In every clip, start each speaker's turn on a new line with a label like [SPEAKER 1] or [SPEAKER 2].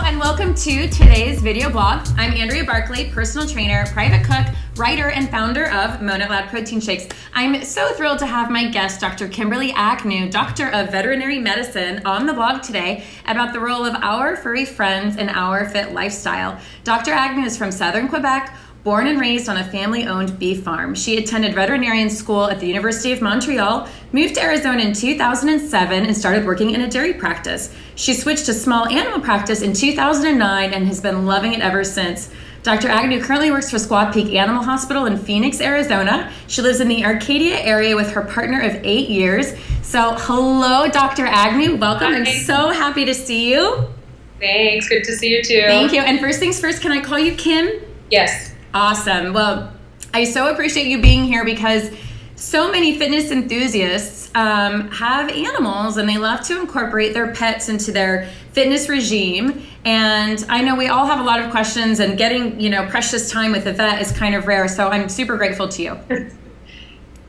[SPEAKER 1] and welcome to today's video blog. I'm Andrea Barkley, personal trainer, private cook, writer, and founder of Mona Lab Protein Shakes. I'm so thrilled to have my guest, Dr. Kimberly Agnew, Doctor of Veterinary Medicine, on the blog today about the role of our furry friends in our fit lifestyle. Dr. Agnew is from Southern Quebec, born and raised on a family-owned beef farm. She attended veterinarian school at the University of Montreal, moved to Arizona in 2007, and started working in a dairy practice. She switched to small animal practice in 2009 and has been loving it ever since. Dr. Agnew currently works for Squaw Peak Animal Hospital in Phoenix, Arizona. She lives in the Arcadia area with her partner of 8 years. So hello, Dr. Agnew. Welcome.
[SPEAKER 2] Hi.
[SPEAKER 1] I'm so happy to see you.
[SPEAKER 2] Thanks. Good to see you too.
[SPEAKER 1] Thank you. And first things first, can I call you Kim?
[SPEAKER 2] Yes.
[SPEAKER 1] Awesome. Well, I so appreciate you being here because so many fitness enthusiasts have animals and they love to incorporate their pets into their fitness regime. And I know we all have a lot of questions, and getting, precious time with a vet is kind of rare. So I'm super grateful to you.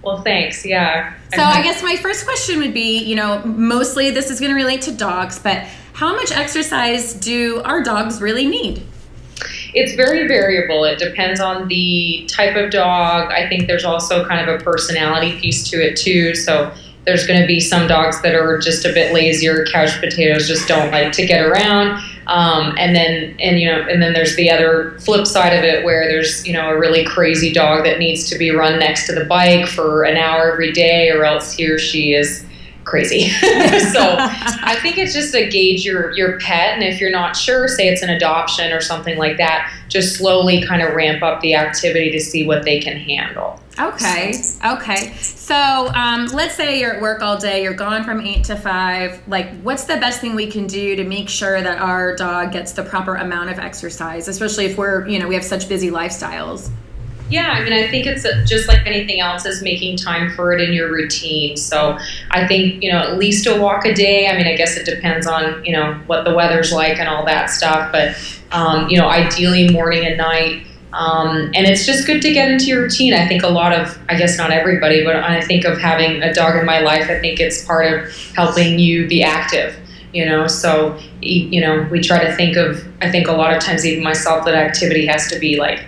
[SPEAKER 2] Well, thanks. Yeah.
[SPEAKER 1] So I guess my first question would be, mostly this is going to relate to dogs, but how much exercise do our dogs really need?
[SPEAKER 2] It's very variable. It depends on the type of dog. I think there's also kind of a personality piece to it too. So there's going to be some dogs that are just a bit lazier, couch potatoes, just don't like to get around. And then there's the other flip side of it where there's, a really crazy dog that needs to be run next to the bike for an hour every day, or else he or she is crazy. So I think it's just to gauge your pet, and if you're not sure, say it's an adoption or something like that, just slowly kind of ramp up the activity to see what they can handle.
[SPEAKER 1] Okay. So let's say you're at work all day, you're gone from 8 to 5. Like, what's the best thing we can do to make sure that our dog gets the proper amount of exercise, especially if we're, we have such busy lifestyles?
[SPEAKER 2] Yeah, I think it's just like anything else, is making time for it in your routine. So I think, at least a walk a day. I guess it depends on, what the weather's like and all that stuff. But, ideally morning and night. And it's just good to get into your routine. I think a lot of, I guess not everybody, but I think of having a dog in my life, I think it's part of helping you be active. So, we try to think of, I think a lot of times even myself, that activity has to be like,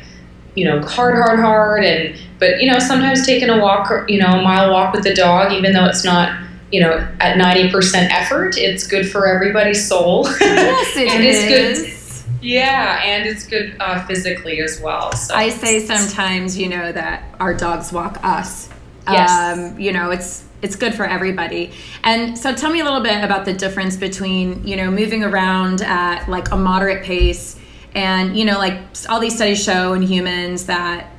[SPEAKER 2] hard, but sometimes taking a walk, a mile walk with the dog, even though it's not, at 90% effort, it's good for everybody's soul.
[SPEAKER 1] Yes, it is.
[SPEAKER 2] Good. Yeah, and it's good physically as well. So.
[SPEAKER 1] I say sometimes, that our dogs walk us.
[SPEAKER 2] Yes.
[SPEAKER 1] It's good for everybody. And so tell me a little bit about the difference between, moving around at like a moderate pace and, like all these studies show in humans that,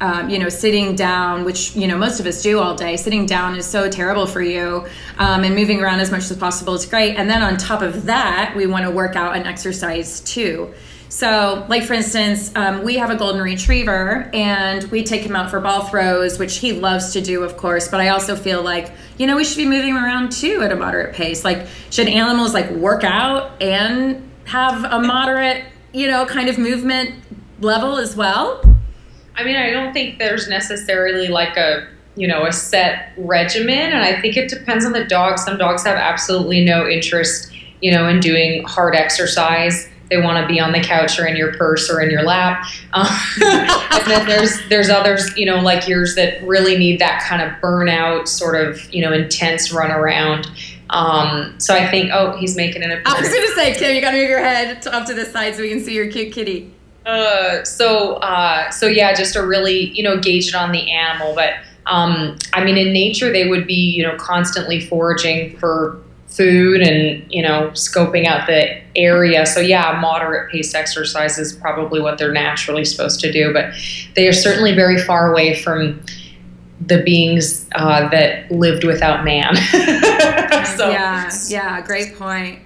[SPEAKER 1] sitting down, which, most of us do all day, sitting down is so terrible for you, and moving around as much as possible is great. And then on top of that, we want to work out and exercise too. So like, for instance, we have a golden retriever and we take him out for ball throws, which he loves to do, of course. But I also feel like, we should be moving around too at a moderate pace. Like, should animals like work out and have a moderate kind of movement level as well?
[SPEAKER 2] I don't think there's necessarily like a set regimen, and I think it depends on the dog. Some dogs have absolutely no interest, in doing hard exercise. They want to be on the couch or in your purse or in your lap. And then there's others, like yours, that really need that kind of burnout, sort of, intense run around. So I think, he's making an appearance.
[SPEAKER 1] I was going to say, Kim, you got to move your head off to the side so we can see your cute kitty.
[SPEAKER 2] So yeah, just to really, gauge it on the animal. But, in nature, they would be, constantly foraging for food and, scoping out the area. So yeah, moderate paced exercise is probably what they're naturally supposed to do, but they are certainly very far away from the beings that lived without man. So.
[SPEAKER 1] Yeah, great point.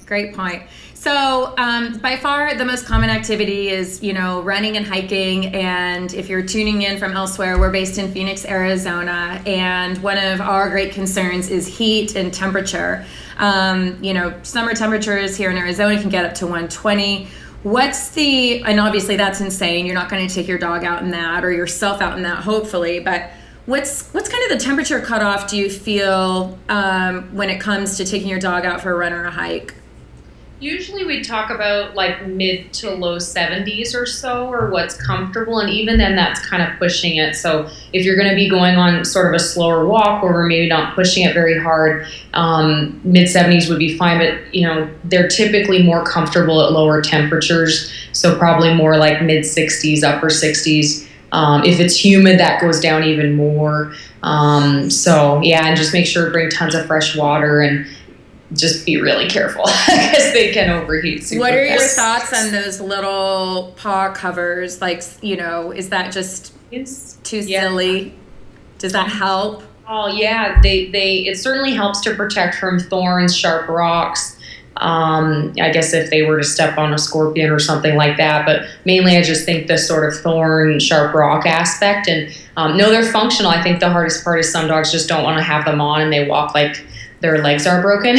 [SPEAKER 1] So by far the most common activity is, running and hiking. And if you're tuning in from elsewhere, we're based in Phoenix, Arizona. And one of our great concerns is heat and temperature. Summer temperatures here in Arizona can get up to 120. And obviously that's insane. You're not going to take your dog out in that or yourself out in that, hopefully. But what's kind of the temperature cutoff do you feel when it comes to taking your dog out for a run or a hike?
[SPEAKER 2] Usually we talk about like mid to low 70s or so, or what's comfortable. And even then, that's kind of pushing it. So if you're going to be going on sort of a slower walk where we're maybe not pushing it very hard, mid 70s would be fine. But, you know, they're typically more comfortable at lower temperatures. So probably more like mid 60s, upper 60s. If it's humid, that goes down even more. So yeah, and just make sure to bring tons of fresh water and just be really careful because they can overheat super
[SPEAKER 1] What are your
[SPEAKER 2] fast.
[SPEAKER 1] thoughts on those little paw covers? Like, you know, is that just too silly? Does that help?
[SPEAKER 2] Oh yeah, it certainly helps to protect from thorns, sharp rocks. I guess if they were to step on a scorpion or something like that, but mainly I just think the sort of thorn, sharp rock aspect. And no, they're functional. I think the hardest part is some dogs just don't want to have them on and they walk like their legs are broken.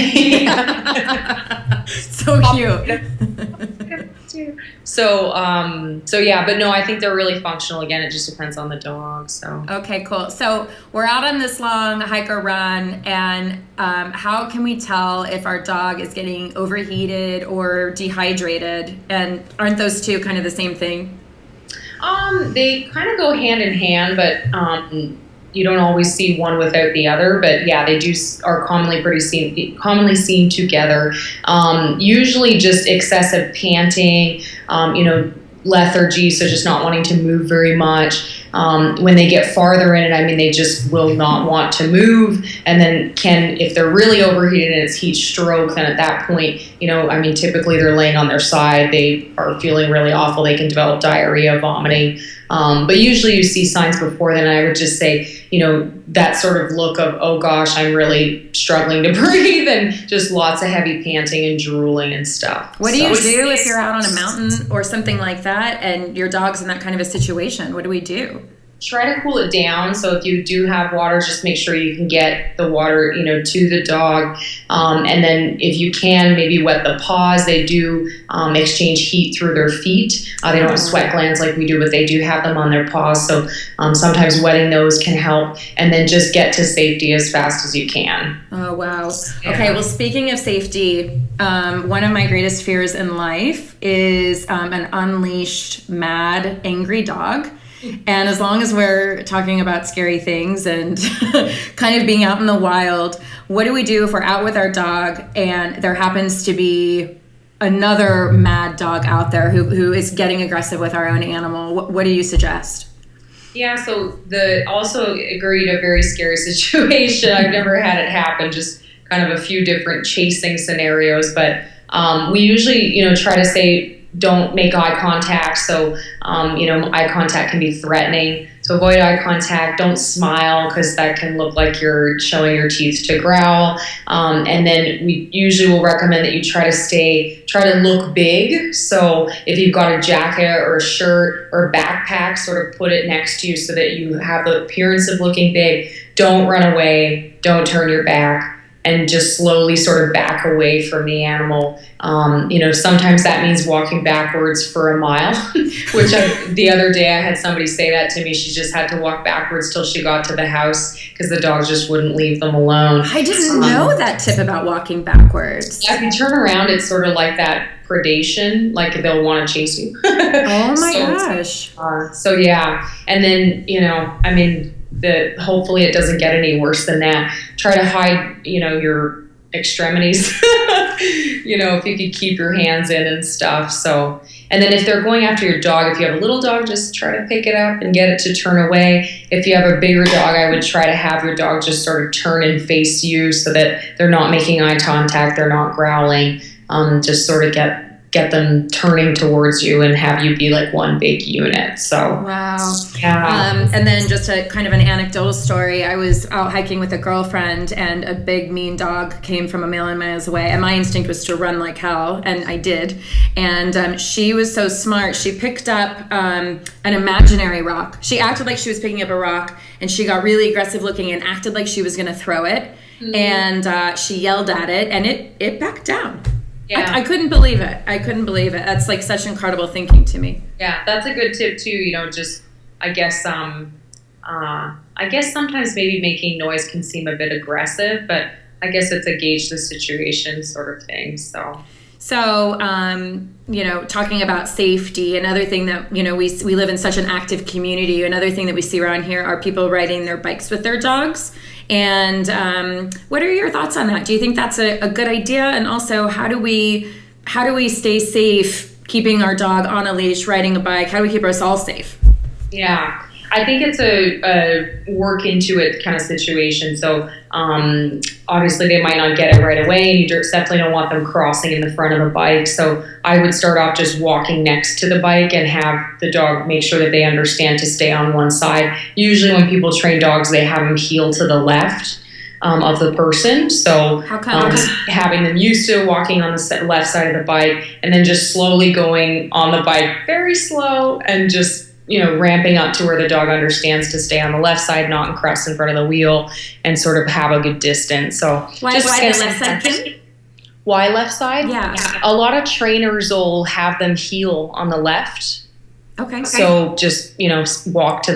[SPEAKER 1] So cute.
[SPEAKER 2] So yeah, but no, I think they're really functional. Again, it just depends on the dog. So
[SPEAKER 1] Okay, cool. So we're out on this long hike or run, and how can we tell if our dog is getting overheated or dehydrated? And aren't those two kind of the same thing?
[SPEAKER 2] they kind of go hand in hand, but you don't always see one without the other. But yeah, they are commonly seen together. Usually, just excessive panting, lethargy, so just not wanting to move very much. When they get farther in it, I mean, they just will not want to move. And then if they're really overheated and it's heat stroke, then at that point, typically they're laying on their side. They are feeling really awful. They can develop diarrhea, vomiting. But usually you see signs before then. And I would just say, that sort of look of, oh gosh, I'm really struggling to breathe, and just lots of heavy panting and drooling and stuff.
[SPEAKER 1] What do you do if you're out on a mountain or something like that and your dog's in that kind of a situation? What do we do?
[SPEAKER 2] Try to cool it down. So if you do have water, just make sure you can get the water, to the dog. And then if you can, maybe wet the paws. They do exchange heat through their feet. They don't have sweat glands like we do, but they do have them on their paws. So sometimes wetting those can help. And then just get to safety as fast as you can.
[SPEAKER 1] Oh, wow.
[SPEAKER 2] Yeah.
[SPEAKER 1] Okay, well, speaking of safety, one of my greatest fears in life is an unleashed, mad, angry dog. And as long as we're talking about scary things and kind of being out in the wild, what do we do if we're out with our dog and there happens to be another mad dog out there who is getting aggressive with our own animal? What do you suggest?
[SPEAKER 2] Yeah, so also agreed, a very scary situation. I've never had it happen, just kind of a few different chasing scenarios. But we usually, try to say, don't make eye contact. So, eye contact can be threatening. So avoid eye contact. Don't smile because that can look like you're showing your teeth to growl. And then we usually will recommend that you try to look big. So if you've got a jacket or a shirt or a backpack, sort of put it next to you so that you have the appearance of looking big. Don't run away. Don't turn your back. And just slowly sort of back away from the animal. Sometimes that means walking backwards for a mile, which the other day I had somebody say that to me. She just had to walk backwards till she got to the house because the dogs just wouldn't leave them alone.
[SPEAKER 1] I didn't know that tip about walking backwards.
[SPEAKER 2] If you turn around, it's sort of like that predation, like they'll want to chase you.
[SPEAKER 1] Oh my gosh.
[SPEAKER 2] So yeah, and then, hopefully it doesn't get any worse than that. Try to hide, your extremities, if you could keep your hands in and stuff. So, and then if they're going after your dog, if you have a little dog, just try to pick it up and get it to turn away. If you have a bigger dog, I would try to have your dog just sort of turn and face you so that they're not making eye contact, they're not growling. Just sort of get them turning towards you and have you be like one big unit. So
[SPEAKER 1] wow.
[SPEAKER 2] Yeah.
[SPEAKER 1] And then just a kind of an anecdotal story. I was out hiking with a girlfriend and a big mean dog came from a million miles away, and my instinct was to run like hell, and I did. And she was so smart. She picked up an imaginary rock. She acted like she was picking up a rock, and she got really aggressive looking and acted like she was going to throw it. Mm-hmm. And she yelled at it, and it backed down. Yeah. I couldn't believe it. That's like such incredible thinking to me.
[SPEAKER 2] Yeah, that's a good tip too. Just I guess sometimes maybe making noise can seem a bit aggressive, but I guess it's a gauge the situation sort of thing. So
[SPEAKER 1] So, talking about safety, another thing that, we live in such an active community. Another thing that we see around here are people riding their bikes with their dogs. And what are your thoughts on that? Do you think that's a good idea? And also, how do we stay safe keeping our dog on a leash, riding a bike? How do we keep us all safe?
[SPEAKER 2] Yeah. I think it's a work into it kind of situation. So obviously they might not get it right away, and you definitely don't want them crossing in the front of the bike. So I would start off just walking next to the bike and have the dog make sure that they understand to stay on one side. Usually when people train dogs, they have them heel to the left of the person. So
[SPEAKER 1] how come?
[SPEAKER 2] Just having them used to walking on the left side of the bike, and then just slowly going on the bike very slow and just ramping up to where the dog understands to stay on the left side, not cross in front of the wheel, and sort of have a good distance. So
[SPEAKER 1] why the left side, Kim?
[SPEAKER 2] Why left side?
[SPEAKER 1] Yeah.
[SPEAKER 2] A lot of trainers will have them heel on the left.
[SPEAKER 1] Okay.
[SPEAKER 2] So just, walk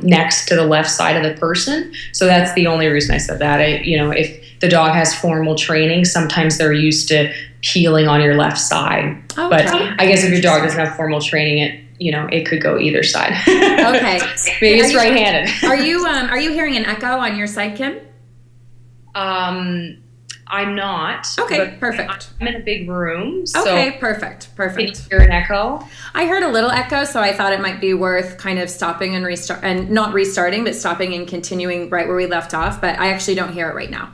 [SPEAKER 2] next to the left side of the person. So that's the only reason I said that. If the dog has formal training, sometimes they're used to heeling on your left side. Okay. But I guess if your dog doesn't have formal training, it could go either side.
[SPEAKER 1] Okay.
[SPEAKER 2] Maybe it's right-handed.
[SPEAKER 1] Are you hearing an echo on your side, Kim?
[SPEAKER 2] I'm not.
[SPEAKER 1] Okay, perfect.
[SPEAKER 2] I'm in a big room. So
[SPEAKER 1] okay, perfect.
[SPEAKER 2] Can you hear an echo?
[SPEAKER 1] I heard a little echo, so I thought it might be worth kind of stopping and not restarting, but stopping and continuing right where we left off. But I actually don't hear it right now.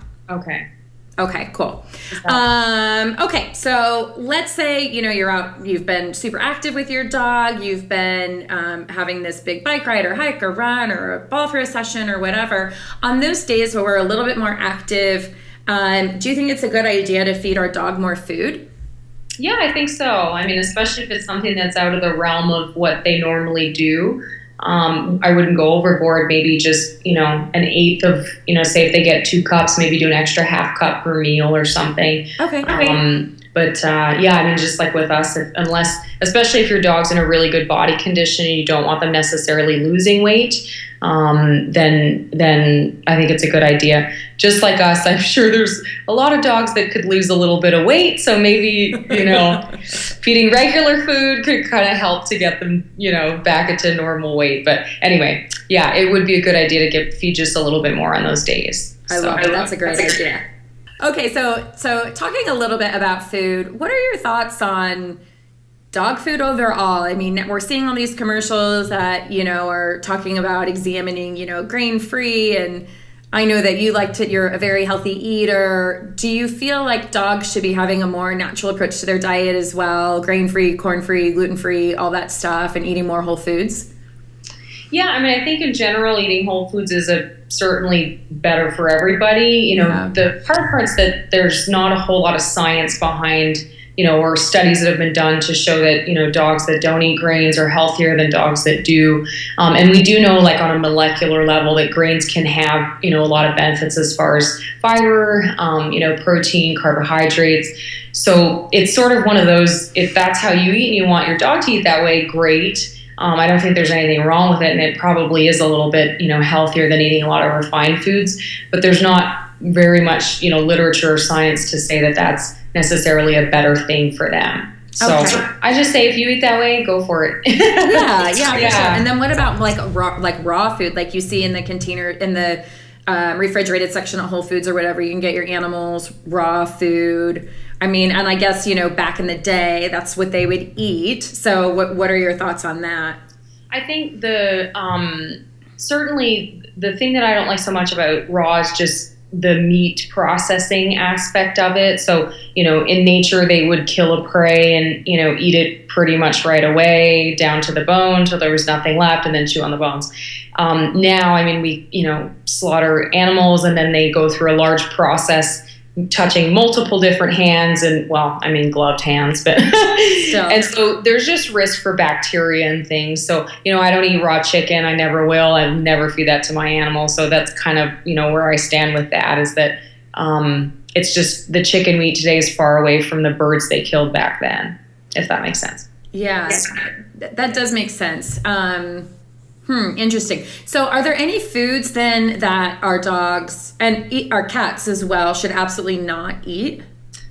[SPEAKER 1] Okay, cool. Okay, so let's say, you're out, you've been super active with your dog, you've been having this big bike ride or hike or run or a ball throw session or whatever. On those days where we're a little bit more active, do you think it's a good idea to feed our dog more food?
[SPEAKER 2] Yeah, I think so. I mean, especially if it's something that's out of the realm of what they normally do. I wouldn't go overboard, maybe just, an eighth of, say if they get 2 cups, maybe do an extra half cup per meal or something.
[SPEAKER 1] Okay.
[SPEAKER 2] Just like with us, unless, especially if your dog's in a really good body condition and you don't want them necessarily losing weight, then I think it's a good idea. Just like us, I'm sure there's a lot of dogs that could lose a little bit of weight. So maybe, feeding regular food could kind of help to get them, back into normal weight. But anyway, yeah, it would be a good idea to feed just a little bit more on those days.
[SPEAKER 1] I love it. That's a great idea. Okay, so talking a little bit about food, what are your thoughts on dog food overall? I mean, we're seeing all these commercials that, are talking about examining, grain-free, and I know that you're a very healthy eater. Do you feel like dogs should be having a more natural approach to their diet as well? Grain-free, corn-free, gluten-free, all that stuff, and eating more whole foods?
[SPEAKER 2] Yeah, I mean, I think in general, eating whole foods is certainly better for everybody. The hard part's that there's not a whole lot of science behind, or studies that have been done to show that, dogs that don't eat grains are healthier than dogs that do. And we do know, like on a molecular level, that grains can have, a lot of benefits as far as fiber, protein, carbohydrates. So it's sort of one of those, if that's how you eat and you want your dog to eat that way, great. I don't think there's anything wrong with it, and it probably is a little bit, healthier than eating a lot of refined foods. But there's not very much, literature or science to say that that's necessarily a better thing for them. So I just say if you eat that way, go for it.
[SPEAKER 1] yeah, for sure. And then what about raw food, like you see in the container in the refrigerated section at Whole Foods or whatever? You can get your animals raw food. I mean, and I guess, back in the day, that's what they would eat. So what are your thoughts on that?
[SPEAKER 2] I think certainly the thing that I don't like so much about raw is just the meat processing aspect of it. So, in nature, they would kill a prey and, eat it pretty much right away down to the bone till there was nothing left and then chew on the bones. Now, I mean, we, slaughter animals and then they go through a large process touching multiple different hands and, gloved hands, but and so there's just risk for bacteria and things. So, I don't eat raw chicken. I never will. I never feed that to my animal. So that's kind of, where I stand with that is that, it's just the chicken we eat today is far away from the birds they killed back then, if that makes sense.
[SPEAKER 1] Yeah, that does make sense. Interesting. So are there any foods then that our dogs and our cats as well should absolutely not eat?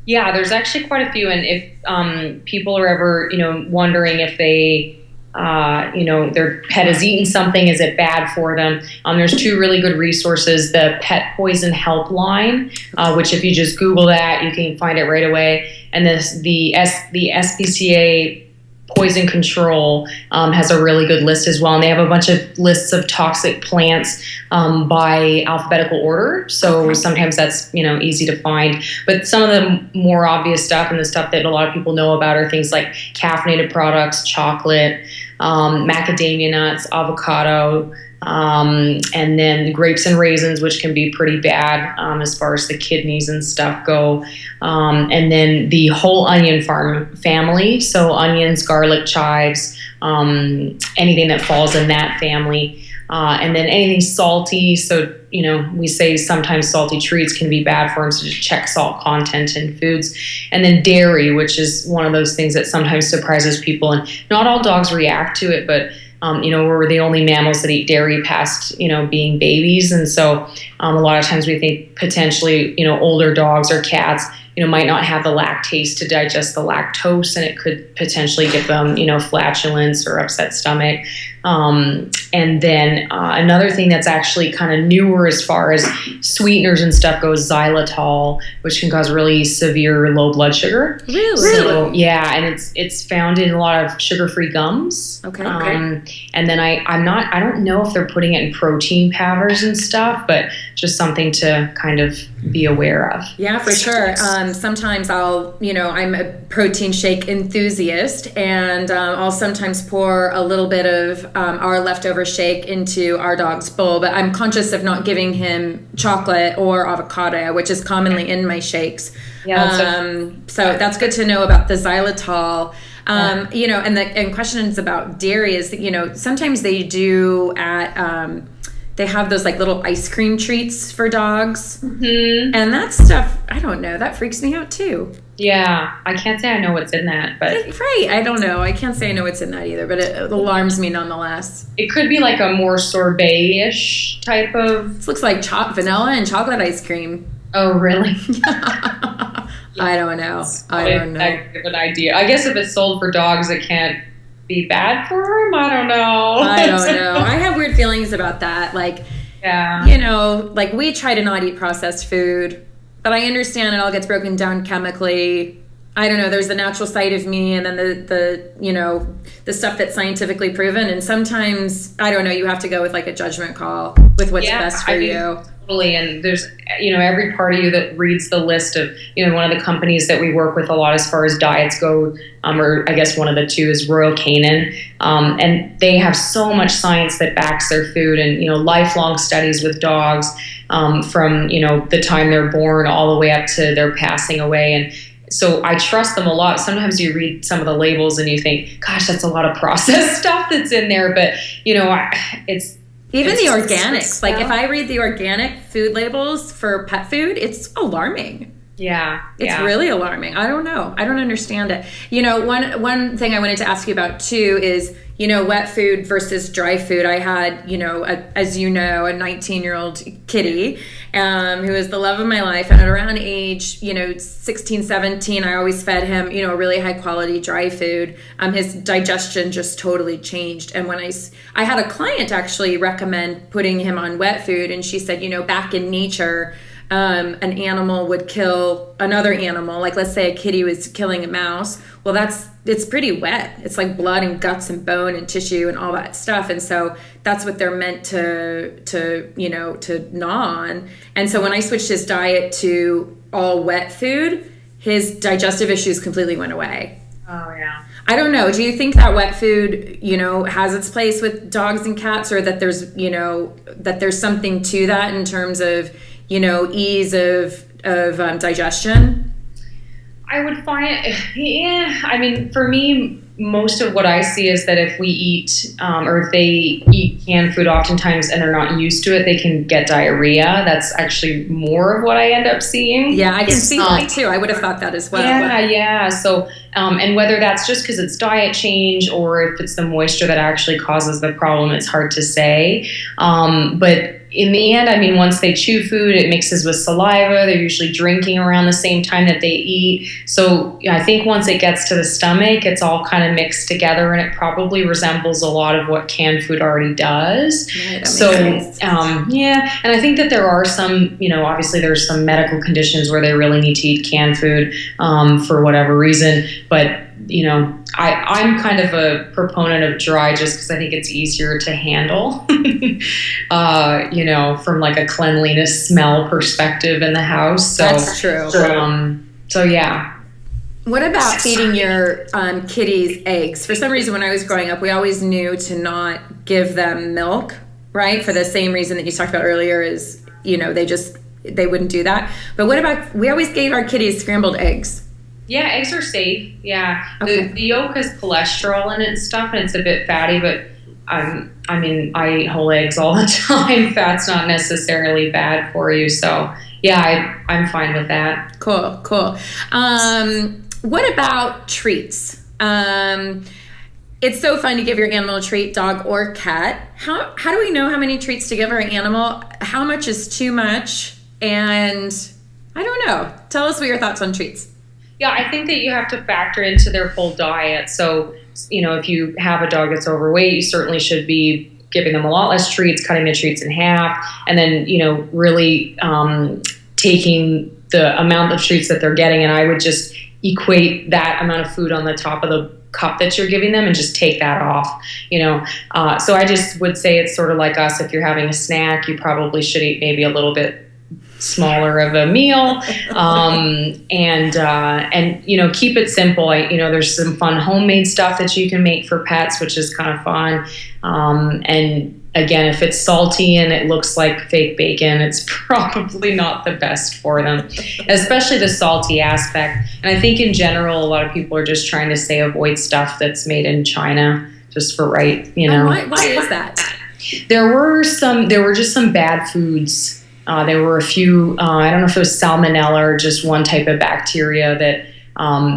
[SPEAKER 2] Yeah, there's actually quite a few. And if people are ever, wondering if they, their pet has eaten something, is it bad for them? There's two really good resources. The Pet Poison Helpline, which if you just Google that, you can find it right away. And the SPCA Poison Control has a really good list as well, and they have a bunch of lists of toxic plants by alphabetical order. So sometimes that's easy to find. But some of the more obvious stuff and the stuff that a lot of people know about are things like caffeinated products, chocolate, macadamia nuts, avocado, and then grapes and raisins, which can be pretty bad as far as the kidneys and stuff go. And then the whole onion family, so onions, garlic, chives, anything that falls in that family. And then anything salty. So, we say sometimes salty treats can be bad for them, so just check salt content in foods. And then dairy, which is one of those things that sometimes surprises people. And not all dogs react to it, but we're the only mammals that eat dairy past, being babies. And so a lot of times we think potentially, older dogs or cats, might not have the lactase to digest the lactose, and it could potentially give them, flatulence or upset stomach. And then another thing that's actually kind of newer as far as sweeteners and stuff goes, xylitol, which can cause really severe low blood sugar.
[SPEAKER 1] Really?
[SPEAKER 2] So, yeah, and it's found in a lot of sugar-free gums.
[SPEAKER 1] Okay.
[SPEAKER 2] And then I don't know if they're putting it in protein powders and stuff, but just something to kind of be aware of.
[SPEAKER 1] Yeah, for sure. Sometimes I'm a protein shake enthusiast, and I'll sometimes pour a little bit of our leftover shake into our dog's bowl, but I'm conscious of not giving him chocolate or avocado, which is commonly in my shakes.
[SPEAKER 2] Yeah.
[SPEAKER 1] So that's good to know about the xylitol. And questions about dairy is that, sometimes they do they have those like little ice cream treats for dogs. Mm-hmm. And that stuff, I don't know, that freaks me out too.
[SPEAKER 2] Yeah, I can't say I know what's in that, but
[SPEAKER 1] right, I don't know. I can't say I know what's in that either, but it alarms me nonetheless.
[SPEAKER 2] It could be like a more sorbet-ish type of.
[SPEAKER 1] This looks like vanilla and chocolate ice cream.
[SPEAKER 2] Oh, really?
[SPEAKER 1] I don't know. I don't know.
[SPEAKER 2] I give an idea. I guess if it's sold for dogs, it can't be bad for them. I don't know.
[SPEAKER 1] I don't know. I have weird feelings about that. Like,
[SPEAKER 2] yeah.
[SPEAKER 1] Like we try to not eat processed food, but I understand it all gets broken down chemically. I don't know. There's the natural side of me, and then the stuff that's scientifically proven. And sometimes, I don't know, you have to go with like a judgment call with what's best for you.
[SPEAKER 2] Totally. And there's, every part of you that reads the list of, one of the companies that we work with a lot as far as diets go, or I guess one of the two is Royal Canin. And they have so much science that backs their food, and, lifelong studies with dogs from, the time they're born all the way up to their passing away. And so I trust them a lot. Sometimes you read some of the labels and you think, gosh, that's a lot of processed stuff that's in there. But, it's
[SPEAKER 1] even the organics. Like if I read the organic food labels for pet food, it's alarming.
[SPEAKER 2] Yeah.
[SPEAKER 1] It's really alarming. I don't know. I don't understand it. One thing I wanted to ask you about too is, wet food versus dry food. I had, as a 19-year-old kitty who was the love of my life. And at around age, 16, 17, I always fed him, really high quality dry food. His digestion just totally changed. And when I had a client actually recommend putting him on wet food, and she said, back in nature, an animal would kill another animal. Like let's say a kitty was killing a mouse. Well, it's pretty wet. It's like blood and guts and bone and tissue and all that stuff. And so that's what they're meant to gnaw on. And so when I switched his diet to all wet food, his digestive issues completely went away.
[SPEAKER 2] Oh, yeah.
[SPEAKER 1] I don't know. Do you think that wet food, has its place with dogs and cats, or that there's something to that in terms of, ease of digestion?
[SPEAKER 2] I would find, for me, most of what I see is that if we eat, or if they eat canned food oftentimes and they're not used to it, they can get diarrhea. That's actually more of what I end up seeing.
[SPEAKER 1] Yeah, I can see that too. I would have thought that as well.
[SPEAKER 2] Yeah. So, and whether that's just because it's diet change or if it's the moisture that actually causes the problem, it's hard to say. But in the end, I mean, once they chew food, it mixes with saliva. They're usually drinking around the same time that they eat. So I think once it gets to the stomach, it's all kind of mixed together, and it probably resembles a lot of what canned food already does.
[SPEAKER 1] Right,
[SPEAKER 2] so, yeah. And I think that there are some, obviously there's some medical conditions where they really need to eat canned food for whatever reason. But, I'm kind of a proponent of dry just because I think it's easier to handle, from like a cleanliness smell perspective in the house. So,
[SPEAKER 1] that's true.
[SPEAKER 2] So yeah.
[SPEAKER 1] What about feeding your kitties eggs? For some reason, when I was growing up, we always knew to not give them milk, right? For the same reason that you talked about earlier is, they wouldn't do that. But what about, we always gave our kitties scrambled eggs.
[SPEAKER 2] Yeah, eggs are safe. Yeah.
[SPEAKER 1] Okay.
[SPEAKER 2] The yolk has cholesterol in it and stuff, and it's a bit fatty, but I eat whole eggs all the time. Fat's not necessarily bad for you. So, yeah, I'm fine with that.
[SPEAKER 1] Cool. What about treats? It's so fun to give your animal a treat, dog or cat. How do we know how many treats to give our animal? How much is too much? And I don't know. Tell us what your thoughts on treats.
[SPEAKER 2] Yeah, I think that you have to factor into their full diet. So, if you have a dog that's overweight, you certainly should be giving them a lot less treats, cutting the treats in half, and then, really taking the amount of treats that they're getting. And I would just equate that amount of food on the top of the cup that you're giving them and just take that off, So I just would say it's sort of like us. If you're having a snack, you probably should eat maybe a little bit smaller of a meal, and keep it simple. There's some fun homemade stuff that you can make for pets, which is kind of fun. And again, if it's salty and it looks like fake bacon, it's probably not the best for them, especially the salty aspect. And I think in general, a lot of people are just trying to say avoid stuff that's made in China, just for right.
[SPEAKER 1] Why is that?
[SPEAKER 2] There were just some bad foods. There were a few, I don't know if it was salmonella or just one type of bacteria that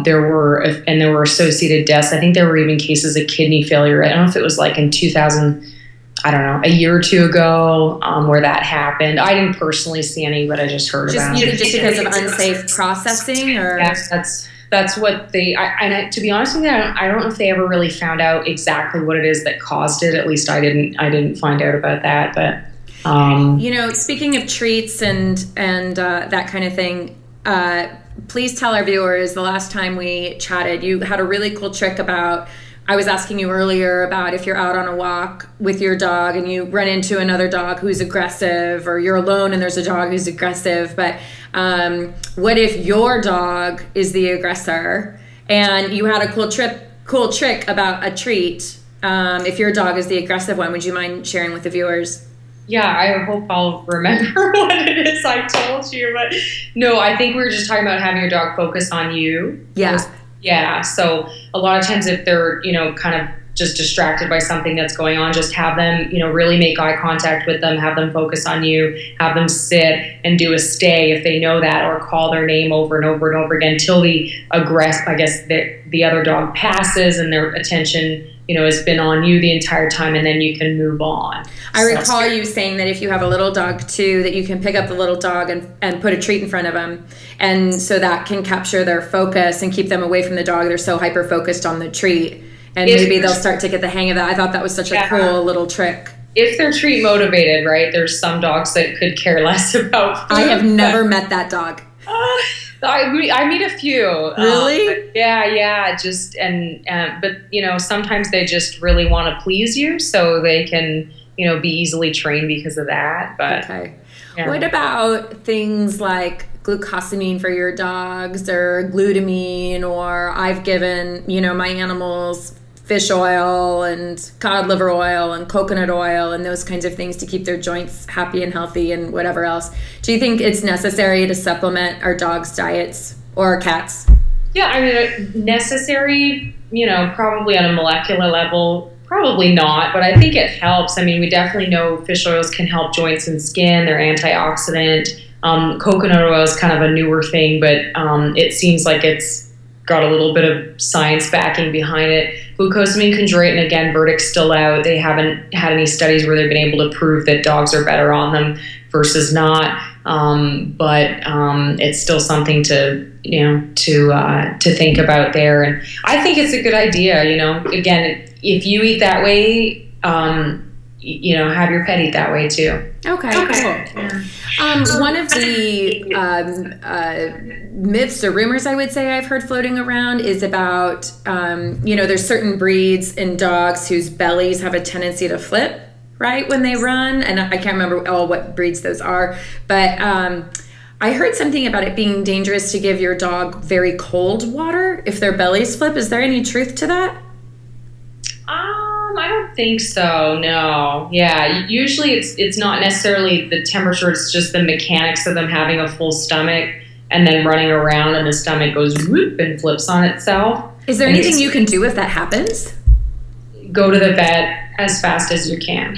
[SPEAKER 2] there were associated deaths. I think there were even cases of kidney failure. I don't know if it was like in 2000, I don't know, a year or two ago where that happened. I didn't personally see any, but I just heard about it.
[SPEAKER 1] Just because of unsafe processing? Or?
[SPEAKER 2] Yes, that's what to be honest with you, I don't know if they ever really found out exactly what it is that caused it. At least I didn't find out about that, but...
[SPEAKER 1] speaking of treats and that kind of thing, please tell our viewers, the last time we chatted, you had a really cool trick about, I was asking you earlier about if you're out on a walk with your dog and you run into another dog who's aggressive, or you're alone and there's a dog who's aggressive, but what if your dog is the aggressor? And you had a cool trick about a treat. If your dog is the aggressive one, would you mind sharing with the viewers?
[SPEAKER 2] Yeah, I hope I'll remember what it is I told you. But no, I think we were just talking about having your dog focus on you.
[SPEAKER 1] Yeah.
[SPEAKER 2] Yeah. So a lot of times if they're, kind of just distracted by something that's going on, just have them, really make eye contact with them, have them focus on you, have them sit and do a stay if they know that, or call their name over and over and over again till the other dog passes and their attention has been on you the entire time, and then you can move on.
[SPEAKER 1] I recall you saying that if you have a little dog too, that you can pick up the little dog and put a treat in front of them. And so that can capture their focus and keep them away from the dog. They're so hyper-focused on the treat. And maybe they'll start to get the hang of that. I thought that was such a cool little trick.
[SPEAKER 2] If they're treat motivated, right? There's some dogs that could care less about food.
[SPEAKER 1] I have never met that dog.
[SPEAKER 2] I meet a few.
[SPEAKER 1] Really?
[SPEAKER 2] Yeah. Just but sometimes they just really want to please you, so they can be easily trained because of that. But
[SPEAKER 1] okay.
[SPEAKER 2] Yeah.
[SPEAKER 1] What about things like glucosamine for your dogs, or glutamine, or I've given my animals fish oil and cod liver oil and coconut oil and those kinds of things to keep their joints happy and healthy and whatever else. Do you think it's necessary to supplement our dogs' diets or our cats?
[SPEAKER 2] Yeah, I mean, necessary, probably on a molecular level, probably not, but I think it helps. I mean, we definitely know fish oils can help joints and skin. They're antioxidant. Coconut oil is kind of a newer thing, but it seems like it's got a little bit of science backing behind it. glucosamine chondroitin, again, verdict's still out. They haven't had any studies where they've been able to prove that dogs are better on them versus not. But it's still something to think about there. And I think it's a good idea. Again, if you eat that way, have your pet eat that way too.
[SPEAKER 1] Okay. Cool. Yeah. One of the myths or rumors I would say I've heard floating around is about, there's certain breeds in dogs whose bellies have a tendency to flip, right, when they run. And I can't remember what breeds those are. But I heard something about it being dangerous to give your dog very cold water if their bellies flip. Is there any truth to that?
[SPEAKER 2] I don't think so. No. Yeah. Usually it's not necessarily the temperature. It's just the mechanics of them having a full stomach and then running around and the stomach goes whoop and flips on itself.
[SPEAKER 1] Is there anything you can do if that happens?
[SPEAKER 2] Go to the vet as fast as you can.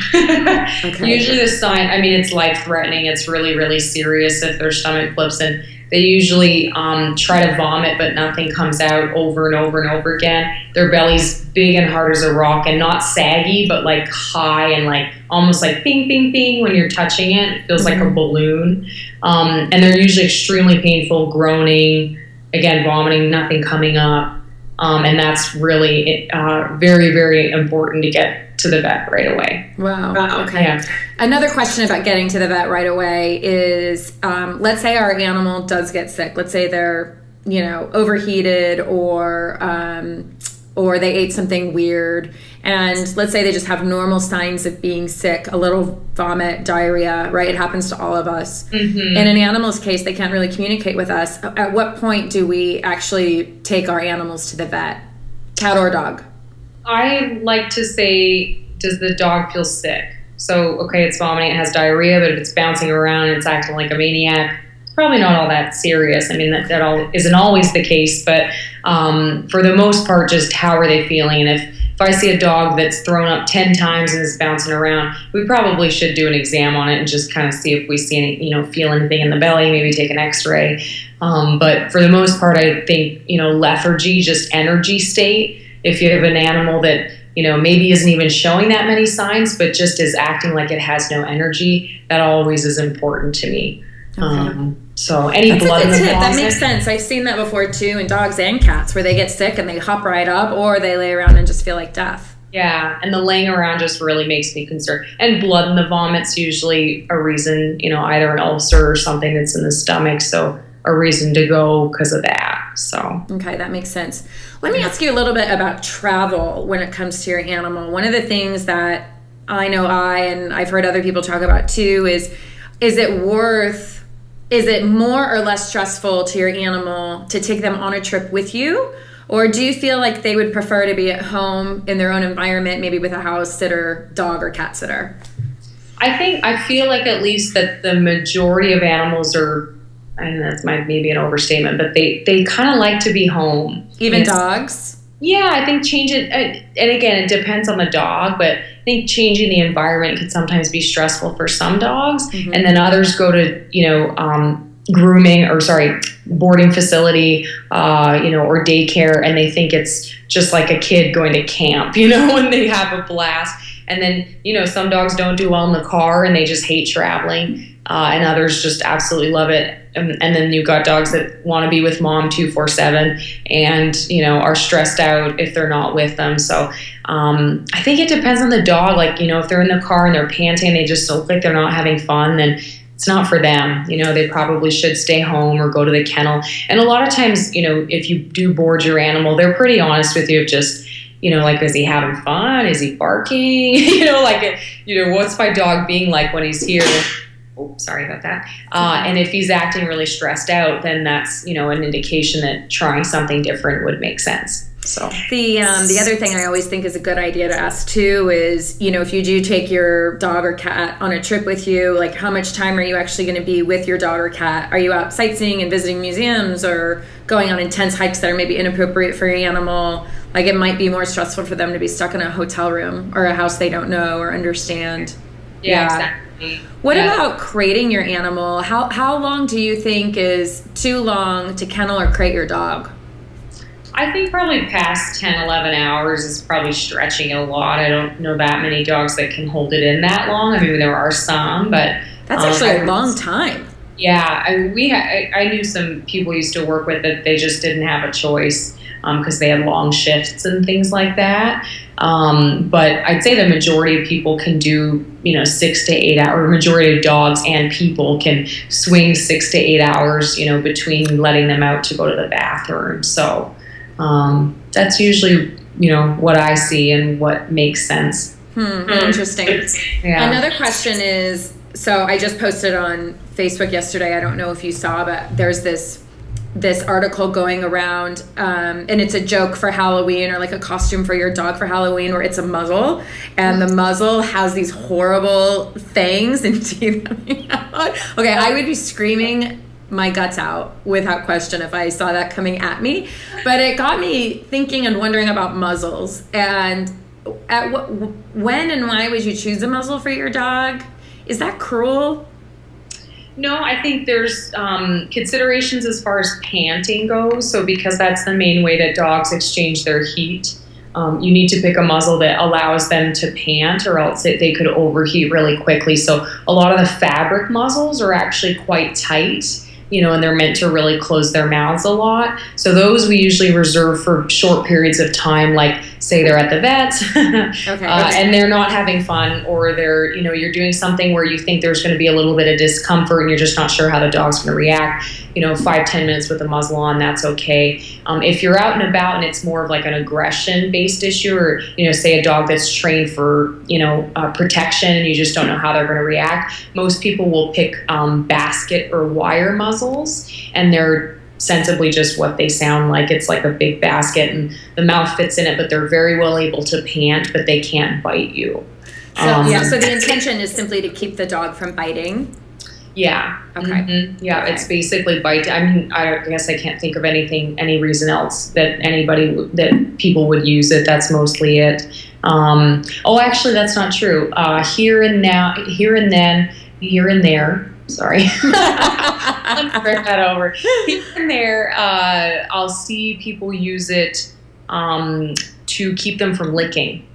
[SPEAKER 2] Okay. Usually the sign, it's life-threatening. It's really, really serious if their stomach flips, and they usually try to vomit, but nothing comes out over and over and over again. Their belly's big and hard as a rock and not saggy, but like high and like almost like bing, bing, bing when you're touching it. It feels like a balloon. And they're usually extremely painful, groaning, again, vomiting, nothing coming up. And that's really very, very important to get to the vet right away.
[SPEAKER 1] Wow. Okay.
[SPEAKER 2] Yeah.
[SPEAKER 1] Another question about getting to the vet right away is, let's say our animal does get sick. Let's say they're, overheated or they ate something weird. And let's say they just have normal signs of being sick, a little vomit, diarrhea, right? It happens to all of us. Mm-hmm. In an animal's case, they can't really communicate with us. At what point do we actually take our animals to the vet, cat or dog?
[SPEAKER 2] I like to say, does the dog feel sick? So, okay, it's vomiting, it has diarrhea, but if it's bouncing around and it's acting like a maniac, it's probably not all that serious. That all isn't always the case, but for the most part, just how are they feeling? And if I see a dog that's thrown up 10 times and is bouncing around, we probably should do an exam on it and just kind of see if we see any, feel anything in the belly, maybe take an x-ray. But for the most part, I think, lethargy, just energy state. If you have an animal that, maybe isn't even showing that many signs, but just is acting like it has no energy, that always is important to me. Okay. So any That's blood in the vomit.
[SPEAKER 1] That makes sense. I've seen that before too in dogs and cats where they get sick and they hop right up or they lay around and just feel like death.
[SPEAKER 2] Yeah, and the laying around just really makes me concerned. And blood in the vomit's usually a reason, either an ulcer or something that's in the stomach. So a reason to go because of that. So
[SPEAKER 1] okay, that makes sense. Let me ask you a little bit about travel when it comes to your animal. One of the things that I know and I've heard other people talk about too is it more or less stressful to your animal to take them on a trip with you? Or do you feel like they would prefer to be at home in their own environment, maybe with a house sitter, dog or cat sitter?
[SPEAKER 2] I feel like at least that the majority of animals are, and that's maybe an overstatement, but they kind of like to be home.
[SPEAKER 1] Even dogs?
[SPEAKER 2] Yeah, I think and again, it depends on the dog, but I think changing the environment can sometimes be stressful for some dogs. Mm-hmm. And then others go to, boarding facility, or daycare, and they think it's just like a kid going to camp, and they have a blast. And then, some dogs don't do well in the car and they just hate traveling. And others just absolutely love it. And then you've got dogs that want to be with mom 24/7 and, are stressed out if they're not with them. So I think it depends on the dog. Like, if they're in the car and they're panting, they just look like they're not having fun, then it's not for them. They probably should stay home or go to the kennel. And a lot of times, if you do board your animal, they're pretty honest with you of just, is he having fun? Is he barking? What's my dog being like when he's here? Oh, sorry about that. And if he's acting really stressed out, then that's, an indication that trying something different would make sense. So
[SPEAKER 1] the other thing I always think is a good idea to ask too is, if you do take your dog or cat on a trip with you, like how much time are you actually going to be with your dog or cat? Are you out sightseeing and visiting museums or going on intense hikes that are maybe inappropriate for your animal? Like it might be more stressful for them to be stuck in a hotel room or a house they don't know or understand.
[SPEAKER 2] Yeah. Exactly.
[SPEAKER 1] What about crating your animal? How long do you think is too long to kennel or crate your dog?
[SPEAKER 2] I think probably past 10, 11 hours is probably stretching it a lot. I don't know that many dogs that can hold it in that long. I mean, there are some, but
[SPEAKER 1] that's actually a long time.
[SPEAKER 2] Yeah, I knew some people used to work with it. They just didn't have a choice because they had long shifts and things like that. But I'd say the majority of people can do, 6 to 8 hours. Majority of dogs and people can swing 6 to 8 hours, between letting them out to go to the bathroom. So that's usually, what I see and what makes sense.
[SPEAKER 1] Interesting. Yeah. Another question is, so I just posted on Facebook yesterday. I don't know if you saw, but there's this article going around, and it's a joke for Halloween, or like a costume for your dog for Halloween, where it's a muzzle, and the muzzle has these horrible fangs and teeth coming out. Okay, I would be screaming my guts out without question if I saw that coming at me. But it got me thinking and wondering about muzzles, and when and why would you choose a muzzle for your dog? Is that cruel?
[SPEAKER 2] No, I think there's considerations as far as panting goes. So because that's the main way that dogs exchange their heat, you need to pick a muzzle that allows them to pant, or else they could overheat really quickly. So a lot of the fabric muzzles are actually quite tight, and they're meant to really close their mouths a lot. So those we usually reserve for short periods of time, like say they're at the vet's and they're not having fun, or they're, you're doing something where you think there's going to be a little bit of discomfort and you're just not sure how the dog's going to react. 5-10 minutes with the muzzle on, that's okay. If you're out and about and it's more of like an aggression based issue, or, say a dog that's trained for, protection, and you just don't know how they're going to react, most people will pick basket or wire muzzles, and they're sensibly just what they sound like. It's like a big basket and the mouth fits in it, but they're very well able to pant, but they can't bite you.
[SPEAKER 1] So the intention is simply to keep the dog from biting.
[SPEAKER 2] Yeah.
[SPEAKER 1] Okay.
[SPEAKER 2] Mm-hmm. Yeah, okay. It's basically bite. I mean, I guess I can't think of any reason else that people would use it. That's mostly it. Actually, that's not true. Here and there. Sorry. Let's start that over. Here and there, I'll see people use it to keep them from licking.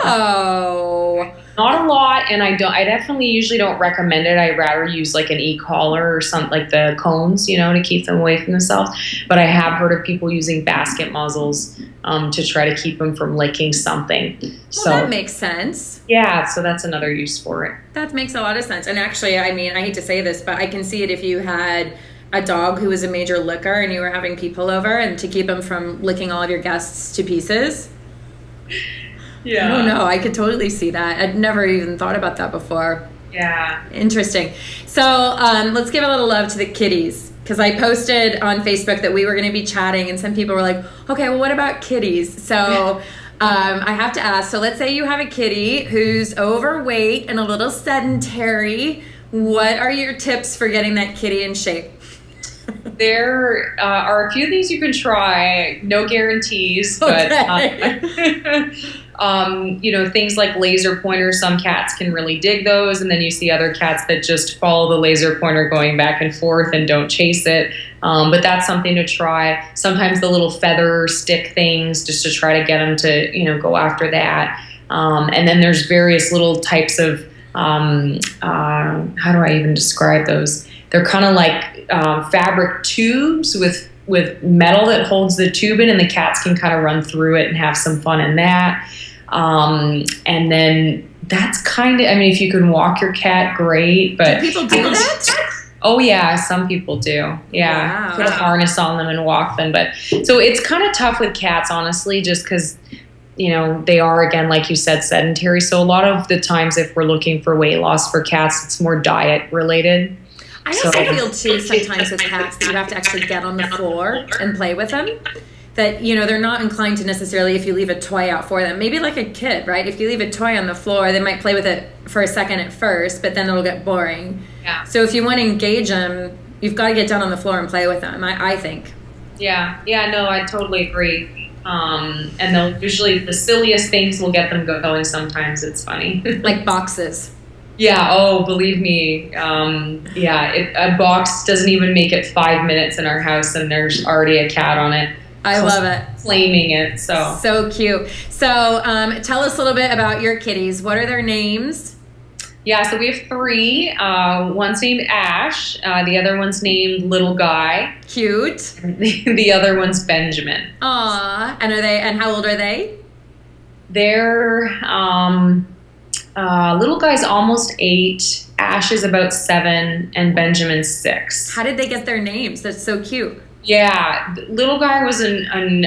[SPEAKER 1] Oh.
[SPEAKER 2] Not a lot, and I definitely usually don't recommend it. I'd rather use like an e-collar or something, like the cones, to keep them away from themselves. But I have heard of people using basket muzzles to try to keep them from licking something. So
[SPEAKER 1] that makes sense.
[SPEAKER 2] Yeah, so that's another use for it.
[SPEAKER 1] That makes a lot of sense. And actually, I mean, I hate to say this, but I can see it if you had a dog who was a major licker and you were having people over, and to keep them from licking all of your guests to pieces. Yeah. I don't know. I could totally see that. I'd never even thought about that before.
[SPEAKER 2] Yeah.
[SPEAKER 1] Interesting. So let's give a little love to the kitties, because I posted on Facebook that we were going to be chatting, and some people were like, okay, well, what about kitties? So I have to ask. So let's say you have a kitty who's overweight and a little sedentary. What are your tips for getting that kitty in shape?
[SPEAKER 2] There are a few things you can try. No guarantees, but things like laser pointers. Some cats can really dig those, and then you see other cats that just follow the laser pointer going back and forth and don't chase it. But that's something to try. Sometimes the little feather stick things, just to try to get them to go after that. And then there's various little types of how do I even describe those? They're kind of like fabric tubes with metal that holds the tube in, and the cats can kind of run through it and have some fun in that. And then that's kind of, I mean, if you can walk your cat, great. But
[SPEAKER 1] do people do that?
[SPEAKER 2] Oh yeah, some people do. Yeah, wow. Put a harness on them and walk them. But so it's kind of tough with cats, honestly, just because they are, again, like you said, sedentary. So a lot of the times, if we're looking for weight loss for cats, it's more diet related.
[SPEAKER 1] I also feel too sometimes with cats that you have to actually get on the floor and play with them. That, they're not inclined to necessarily, if you leave a toy out for them. Maybe like a kid, right? If you leave a toy on the floor, they might play with it for a second at first, but then it'll get boring.
[SPEAKER 2] Yeah.
[SPEAKER 1] So if you want to engage them, you've got to get down on the floor and play with them, I think.
[SPEAKER 2] Yeah, no, I totally agree. And they'll usually, the silliest things will get them going sometimes. It's funny.
[SPEAKER 1] Like boxes.
[SPEAKER 2] Yeah, oh, believe me. A box doesn't even make it 5 minutes in our house, and there's already a cat on it.
[SPEAKER 1] I love it.
[SPEAKER 2] Claiming it. So
[SPEAKER 1] cute. So tell us a little bit about your kitties. What are their names?
[SPEAKER 2] Yeah, so we have 3. One's named Ash. The other one's named Little Guy.
[SPEAKER 1] Cute.
[SPEAKER 2] The other one's Benjamin.
[SPEAKER 1] Aw. And how old are they?
[SPEAKER 2] They're Little Guy's almost 8. Ash is about 7, and Benjamin's 6.
[SPEAKER 1] How did they get their names? That's so cute.
[SPEAKER 2] Yeah, Little Guy was an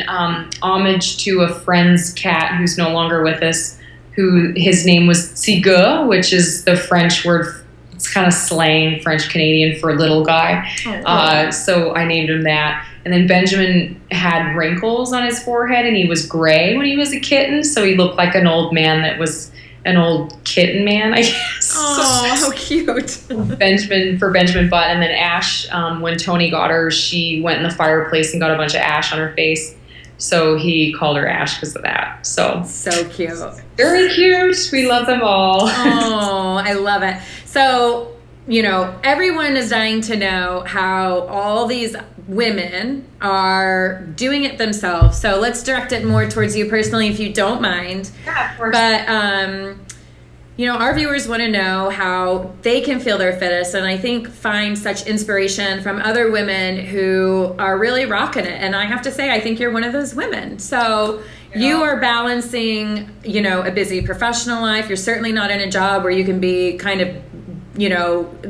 [SPEAKER 2] homage to a friend's cat who's no longer with us, who his name was Sigue, which is the French word. It's kind of slang French Canadian for little guy. Oh, wow. So I named him that. And then Benjamin had wrinkles on his forehead, and he was gray when he was a kitten, so he looked like an old man that was an old kitten man, I guess.
[SPEAKER 1] Oh, how cute.
[SPEAKER 2] Benjamin Button. And then Ash, when Tony got her, she went in the fireplace and got a bunch of ash on her face. So he called her Ash because of that. So
[SPEAKER 1] cute.
[SPEAKER 2] Very cute. We love them all.
[SPEAKER 1] Oh, I love it. So, everyone is dying to know how all these women are doing it themselves. So let's direct it more towards you personally, if you don't mind.
[SPEAKER 2] Yeah, of course.
[SPEAKER 1] But, our viewers want to know how they can feel their fittest, and I think find such inspiration from other women who are really rocking it. And I have to say, I think you're one of those women. So you are balancing, a busy professional life. You're certainly not in a job where you can be kind of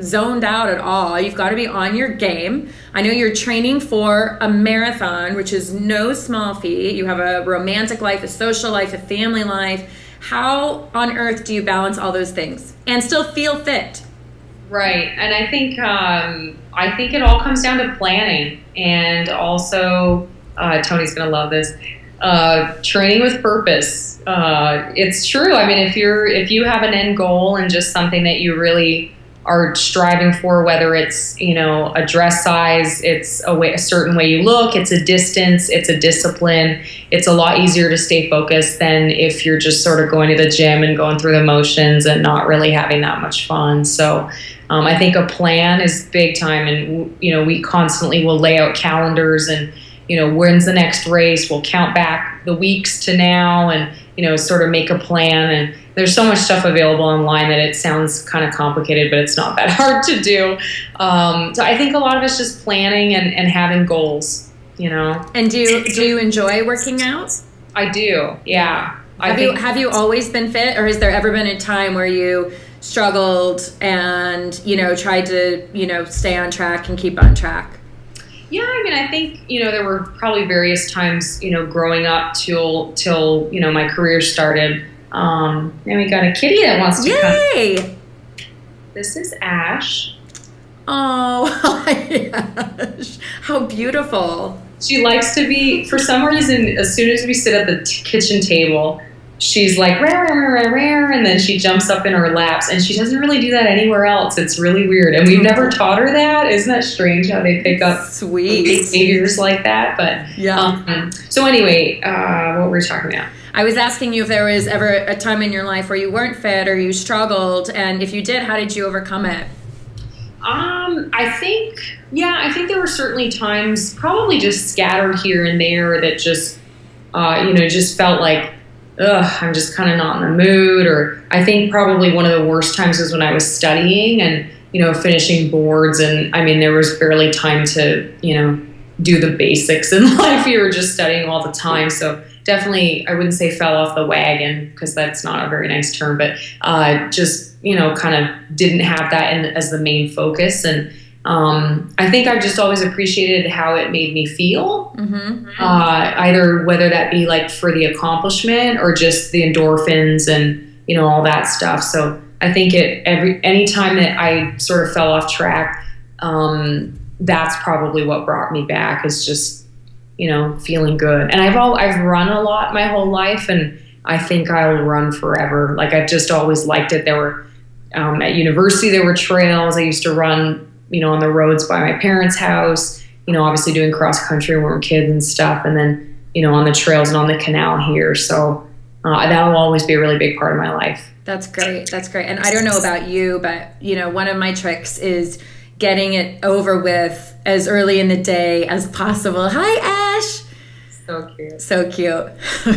[SPEAKER 1] zoned out at all. You've got to be on your game. I know you're training for a marathon, which is no small feat. You have a romantic life, a social life, a family life. How on earth do you balance all those things and still feel fit?
[SPEAKER 2] Right. And I think it all comes down to planning, and also, Tony's going to love this, training with purpose. It's true. I mean, if you have an end goal and just something that you really are striving for, whether it's, a dress size, it's a certain way you look, it's a distance, it's a discipline, it's a lot easier to stay focused than if you're just sort of going to the gym and going through the motions and not really having that much fun. So I think a plan is big time, and, we constantly will lay out calendars and, when's the next race? We'll count back the weeks to now and, sort of make a plan. And there's so much stuff available online that it sounds kind of complicated, but it's not that hard to do. So I think a lot of it's just planning and having goals,
[SPEAKER 1] And do you enjoy working out?
[SPEAKER 2] I do, yeah.
[SPEAKER 1] Have you always been fit, or has there ever been a time where you struggled and, tried to, stay on track and keep on track?
[SPEAKER 2] Yeah, I mean, I think, there were probably various times, growing up till my career started. And we got a kitty that wants to
[SPEAKER 1] Yay!
[SPEAKER 2] come. This is Ash.
[SPEAKER 1] Oh, my gosh. How beautiful.
[SPEAKER 2] She likes to be, for some reason, as soon as we sit at the kitchen table, she's like, rare, rare, rare, rare, and then she jumps up in our laps, and she doesn't really do that anywhere else. It's really weird, and we've never taught her that. Isn't that strange how they pick up behaviors like that? But
[SPEAKER 1] yeah.
[SPEAKER 2] So anyway, what were we talking about?
[SPEAKER 1] I was asking you if there was ever a time in your life where you weren't fit or you struggled, and if you did, how did you overcome it?
[SPEAKER 2] I think there were certainly times, probably just scattered here and there, that just, just felt like, I'm just kind of not in the mood. Or I think probably one of the worst times was when I was studying and, finishing boards. And I mean, there was barely time to, do the basics in life. You were just studying all the time. So definitely, I wouldn't say fell off the wagon, because that's not a very nice term, but just, kind of didn't have that as the main focus. And I think I've just always appreciated how it made me feel, either whether that be like for the accomplishment or just the endorphins and, all that stuff. So I think any time that I sort of fell off track, that's probably what brought me back, is just, feeling good. And I've run a lot my whole life, and I think I'll run forever. Like, I've just always liked it. There were, at university, there were trails. I used to run, on the roads by my parents' house, obviously doing cross country when we were kids and stuff. And then, on the trails and on the canal here. So that'll always be a really big part of my life.
[SPEAKER 1] That's great. That's great. And I don't know about you, but, one of my tricks is getting it over with as early in the day as possible. Hi, Ash.
[SPEAKER 2] So cute.
[SPEAKER 1] So cute.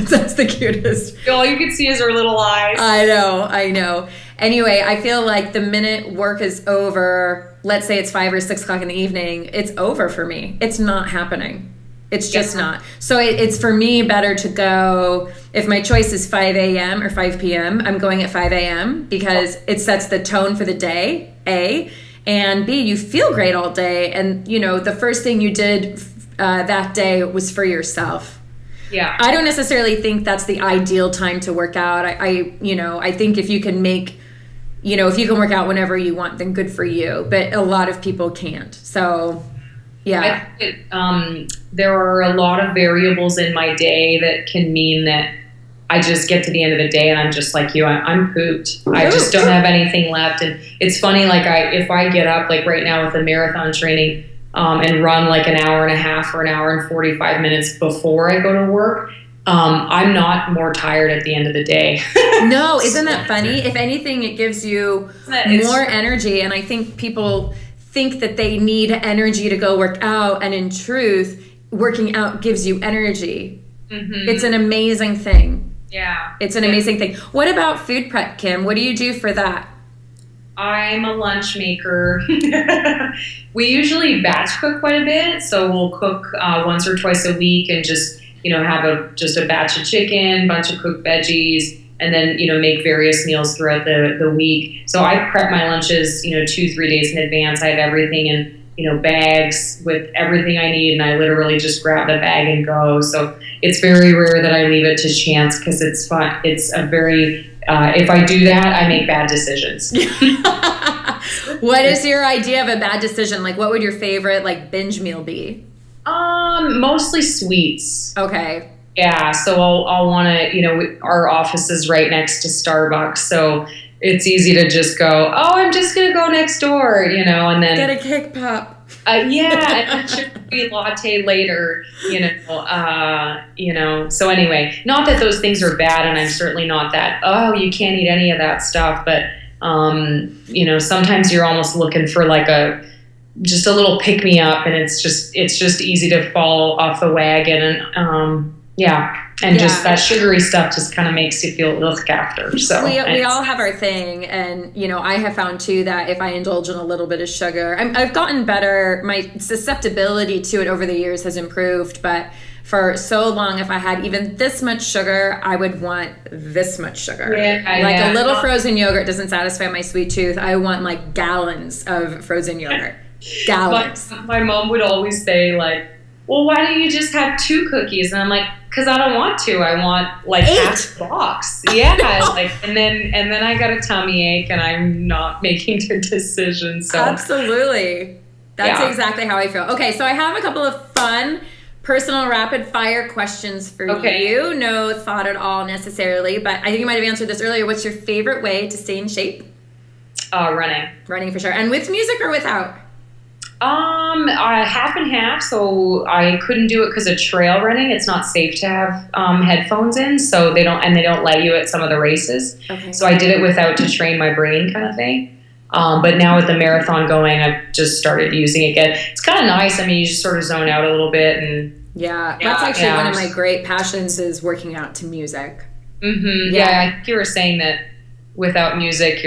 [SPEAKER 1] That's the cutest.
[SPEAKER 2] All you can see is her little eyes.
[SPEAKER 1] I know. Anyway, I feel like the minute work is over, let's say it's 5 or 6 o'clock in the evening, it's over for me. It's not happening. It's just not. So it's for me better to go, if my choice is 5 a.m. or 5 p.m., I'm going at 5 a.m. because it sets the tone for the day, A. And B, you feel great all day. And, the first thing you did that day was for yourself.
[SPEAKER 2] Yeah.
[SPEAKER 1] I don't necessarily think that's the ideal time to work out. I think if you can make, if you can work out whenever you want, then good for you. But a lot of people can't. So, yeah.
[SPEAKER 2] I think there are a lot of variables in my day that can mean that I just get to the end of the day and I'm just like you, I'm pooped. I just don't have anything left. And it's funny, like if I get up, like right now with the marathon training, and run like an hour and a half or an hour and 45 minutes before I go to work, I'm not more tired at the end of the day.
[SPEAKER 1] No, isn't that funny? If anything, it gives you more energy. And I think people think that they need energy to go work out. And in truth, working out gives you energy. Mm-hmm. It's an amazing thing.
[SPEAKER 2] Yeah.
[SPEAKER 1] It's an amazing thing. What about food prep, Kim? What do you do for that?
[SPEAKER 2] I'm a lunch maker. We usually batch cook quite a bit, so we'll cook once or twice a week and just have a batch of chicken, bunch of cooked veggies, and then make various meals throughout the week. So I prep my lunches 2-3 days in advance. I have everything in bags with everything I need, and I literally just grab the bag and go. So it's very rare that I leave it to chance because it's fun. It's a very if I do that, I make bad decisions.
[SPEAKER 1] What is your idea of a bad decision? Like, what would your favorite binge meal be?
[SPEAKER 2] Mostly sweets.
[SPEAKER 1] Okay.
[SPEAKER 2] Yeah, so I'll want to, our office is right next to Starbucks, so it's easy to just go, I'm just going to go next door, and then...
[SPEAKER 1] Get a cake pop.
[SPEAKER 2] Yeah, and should be latte later, So anyway, not that those things are bad, and I'm certainly not that, you can't eat any of that stuff, but, sometimes you're almost looking for just a little pick-me-up, and it's just easy to fall off the wagon, and just that sugary stuff just kind of makes you feel ugh after. So
[SPEAKER 1] we all have our thing, and I have found too that if I indulge in a little bit of sugar, I've gotten better. My susceptibility to it over the years has improved, but for so long, if I had even this much sugar, I would want this much sugar. A little frozen yogurt doesn't satisfy my sweet tooth. I want gallons of frozen yogurt. Gallons.
[SPEAKER 2] My mom would always say well, why don't you just have 2 cookies? And I'm like, because I don't want to. I want
[SPEAKER 1] 8.
[SPEAKER 2] half the box. Yeah, and then I got a tummy ache, and I'm not making the decision. So
[SPEAKER 1] absolutely, that's exactly how I feel. Okay, so I have a couple of fun, personal, rapid fire questions for you. No thought at all necessarily, but I think you might have answered this earlier. What's your favorite way to stay in shape?
[SPEAKER 2] Running.
[SPEAKER 1] Running for sure, and with music or without?
[SPEAKER 2] Half and half. So I couldn't do it because of trail running. It's not safe to have headphones in, so they don't let you at some of the races. Okay. So I did it without to train my brain, kind of thing. But now with the marathon going, I've just started using it again. It's kind of nice. I mean, you just sort of zone out a little bit, and
[SPEAKER 1] that's actually one of my great passions is working out to music.
[SPEAKER 2] Mm-hmm. Yeah, I think you were saying that without music,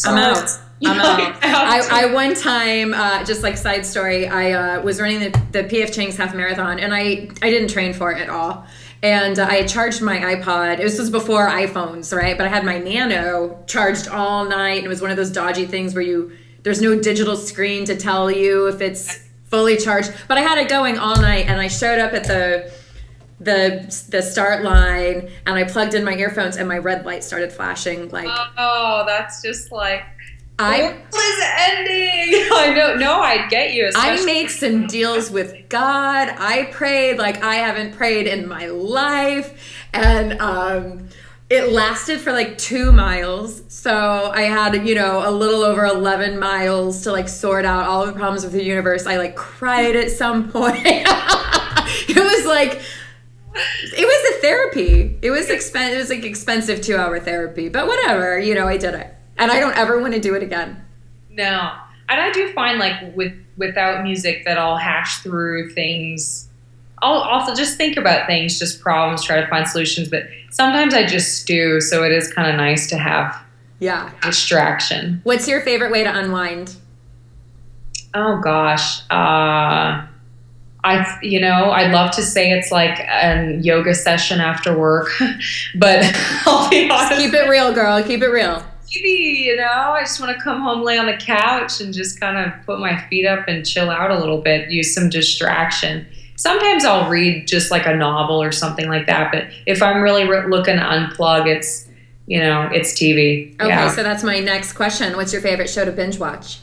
[SPEAKER 1] I'm out. I one time, just side story, I was running the PF Chang's half marathon, and I didn't train for it at all. And I had charged my iPod. This was before iPhones, right? But I had my Nano charged all night. And it was one of those dodgy things where there's no digital screen to tell you if it's fully charged. But I had it going all night, and I showed up at the start line, and I plugged in my earphones, and my red light started flashing.
[SPEAKER 2] That's just what is ending? I don't know. I get you.
[SPEAKER 1] I made some deals with God. I prayed like I haven't prayed in my life. And it lasted for 2 miles. So I had, a little over 11 miles to sort out all the problems with the universe. I cried at some point. It was it was a therapy. It was expensive. It was expensive 2-hour therapy, but whatever, I did it. And I don't ever want to do it again.
[SPEAKER 2] No. And I do find without music that I'll hash through things I'll also just think about things, just problems, try to find solutions. But sometimes I just stew, so it is kind of nice to have distraction.
[SPEAKER 1] What's your favorite way to unwind?
[SPEAKER 2] Oh gosh, I'd love to say it's like a yoga session after work, but I'll be honest.
[SPEAKER 1] Keep it real, girl. Keep it real.
[SPEAKER 2] Maybe, I just want to come home, lay on the couch, and just kind of put my feet up and chill out a little bit, use some distraction. Sometimes I'll read just like a novel or something like that, but if I'm really looking to unplug, it's TV.
[SPEAKER 1] Okay, so that's my next question. What's your favorite show to binge watch?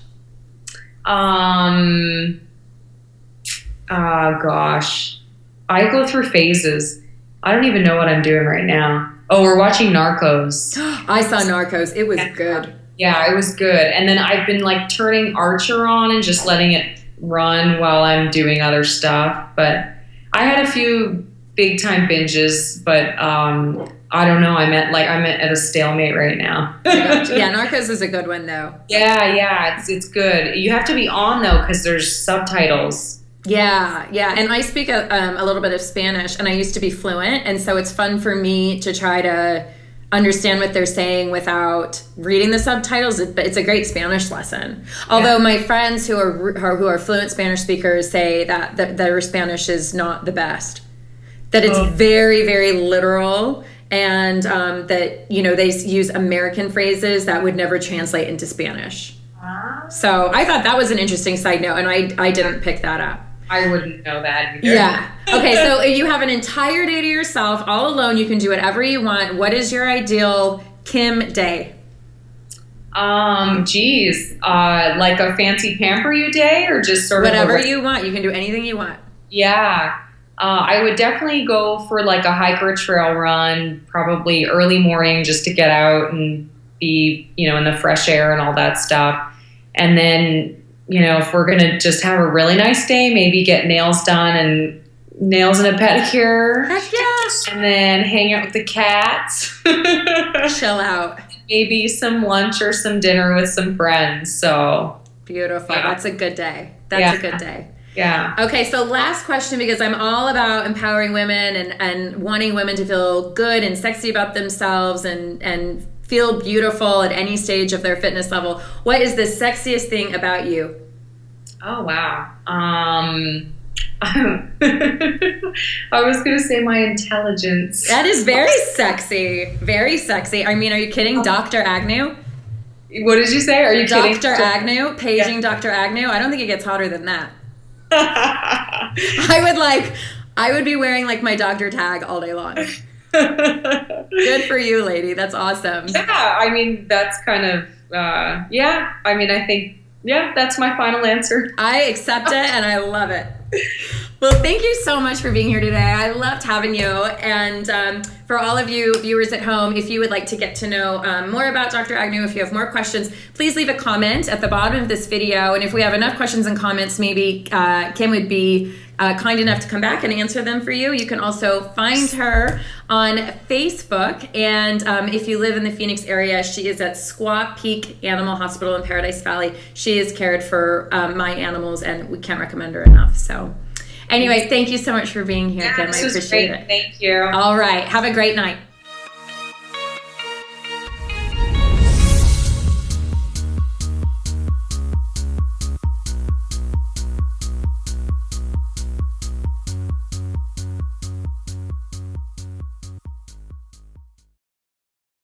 [SPEAKER 2] Gosh, I go through phases. I don't even know what I'm doing right now. Oh, we're watching Narcos.
[SPEAKER 1] I saw Narcos. It was good.
[SPEAKER 2] Yeah, it was good. And then I've been like turning Archer on and just letting it run while I'm doing other stuff. But I had a few big time binges, but I don't know. I'm at a stalemate right now.
[SPEAKER 1] Yeah, Narcos is a good one though.
[SPEAKER 2] Yeah, it's good. You have to be on though because there's subtitles.
[SPEAKER 1] Yeah, and I speak a little bit of Spanish, and I used to be fluent, and so it's fun for me to try to understand what they're saying without reading the subtitles. But it's a great Spanish lesson. Although my friends who are fluent Spanish speakers say that their Spanish is not the best, that it's very, very literal, and that they use American phrases that would never translate into Spanish. So I thought that was an interesting side note, and I didn't pick that up.
[SPEAKER 2] I wouldn't know that either.
[SPEAKER 1] Yeah. Okay, so you have an entire day to yourself, all alone. You can do whatever you want. What is your ideal Kim day?
[SPEAKER 2] Like a fancy pamper you day, or just sort of
[SPEAKER 1] whatever you want. You can do anything you want.
[SPEAKER 2] Yeah. I would definitely go for like a hike or a trail run, probably early morning, just to get out and be, in the fresh air and all that stuff. And then, if we're going to just have a really nice day, maybe get nails done and nails and a pedicure.
[SPEAKER 1] Heck yes.
[SPEAKER 2] And then hang out with the cats.
[SPEAKER 1] Chill out.
[SPEAKER 2] Maybe some lunch or some dinner with some friends. So
[SPEAKER 1] beautiful. Yeah. That's a good day. That's a good day.
[SPEAKER 2] Yeah.
[SPEAKER 1] Okay, so last question, because I'm all about empowering women and wanting women to feel good and sexy about themselves and feel beautiful at any stage of their fitness level. What is the sexiest thing about you?
[SPEAKER 2] Oh, wow. I was going to say my intelligence.
[SPEAKER 1] That is very sexy. Very sexy. I mean, are you kidding? Dr. Agnew?
[SPEAKER 2] What did you say? Are you kidding?
[SPEAKER 1] Dr. Agnew? Paging Dr. Agnew? I don't think it gets hotter than that. I would be wearing like my doctor tag all day long. Good for you, lady. That's awesome.
[SPEAKER 2] Yeah, I mean, that's kind of, I think, that's my final answer.
[SPEAKER 1] I accept it and I love it. Well, thank you so much for being here today. I loved having you. And for all of you viewers at home, if you would like to get to know more about Dr. Agnew, if you have more questions, please leave a comment at the bottom of this video. And if we have enough questions and comments, maybe Kim would be kind enough to come back and answer them for you. You can also find her on Facebook. And if you live in the Phoenix area, she is at Squaw Peak Animal Hospital in Paradise Valley. She has cared for my animals, and we can't recommend her enough. So anyway, thank you so much for being here, Kim. I appreciate it.
[SPEAKER 2] Thank you.
[SPEAKER 1] All right. Have a great night.